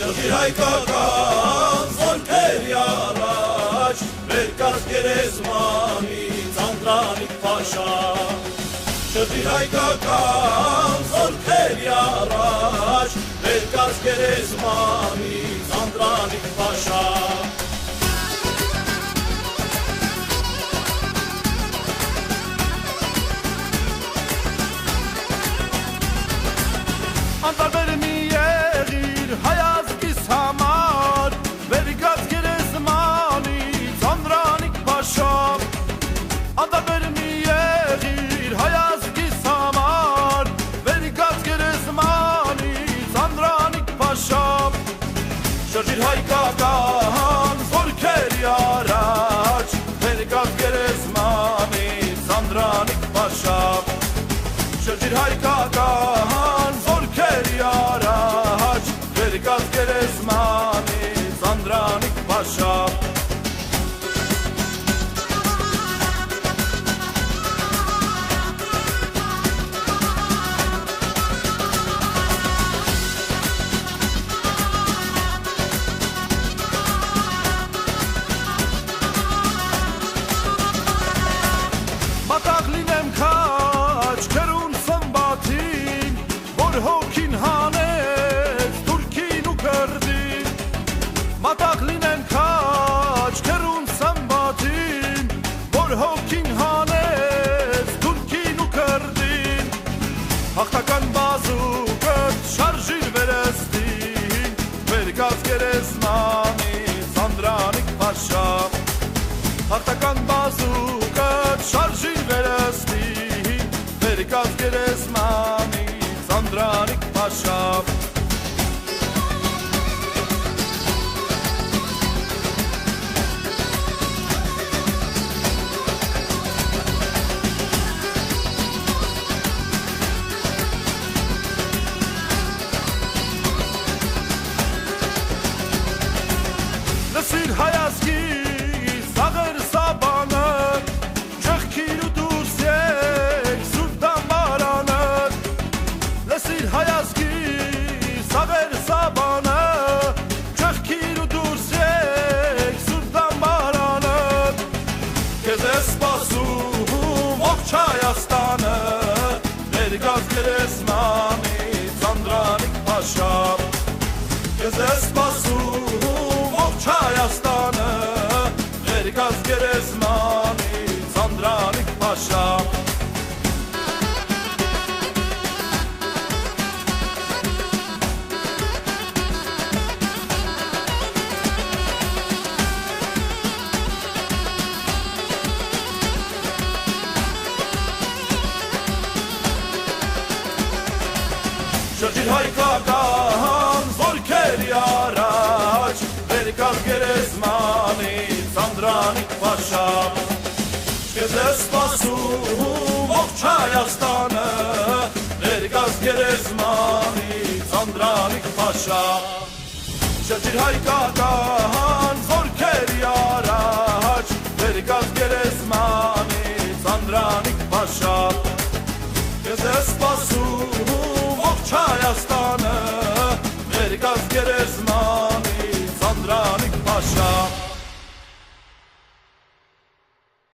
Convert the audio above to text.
Շրջիր հայկական զորքերի առաջ, վերկաց գերեզմանից Անդրանիկ Փաշա։ Շրջիր հայկական զորքերի առաջ, վերկաց գերեզմանից Անդրանիկ Փաշա։ Անտարբեր մի եղիր հայազգիս համար, վերիկած գերեզմանից Անդրանիկ Փաշա։ Անտարբեր մի եղիր հայազգիս համար, վերիկած գերեզմանից Անդրանիկ Փաշա։ Շրջիր հայկական զորքերի առաջ, վերիկած գերեզմանից Անդրանիկ Փաշա։ Շրջիր հայկական զորքերի առաջ, վերկաց գերեզմանից Անդրանիկ Փաշա։ Մատաղ լինեմ քաչ քերուն սմբաթին, որ հոգին հանեց թուրքին ու քրդին։ Մատաղ լինեմ քաչ քերուն սմբաթին, որ հոգին հանեց թուրքին ու քրդին։ Հաղթական բազուկը շարժիր վերստին, վերկաց գերեզմանից Անդրանիկ Փաշա։ Հաղթական բազուկը շարժիր վերստին, վերկաց գերեզմանից Անդրանիկ Փաշա։ Լսիր հայազգի սաղեր սաբանը, ճեղքիր ու դուրս եկ սուրբ դամբարանը։ Լսիր հայազգի սաղեր սաբանը, ճեղքիր ու դուրս եկ սուրբ դամբարանը։ Քեզ է սպասում ողջ Հայաստանը, վերկաց գերեզմանից Անդրանիկ Փաշա։ Քեզ է սպասում ողջ Հայաստանը, վերկաց գերեզմանից Անդրանիկ Փաշա։ Շրջիր հայկական զորքերի առաջ, վերկաց գերեզմանից Անդրանիկ Փաշա։ Քեզ է սպասում ողջ Հայաստանը, վերկաց գերեզմանից Անդրանիկ Փաշա։ Շրջիր հայկական զորքերի առաջ, վերկաց գերեզմանից Անդրանիկ Փաշա։ Քեզ է սպասում ողջ Հայաստանը,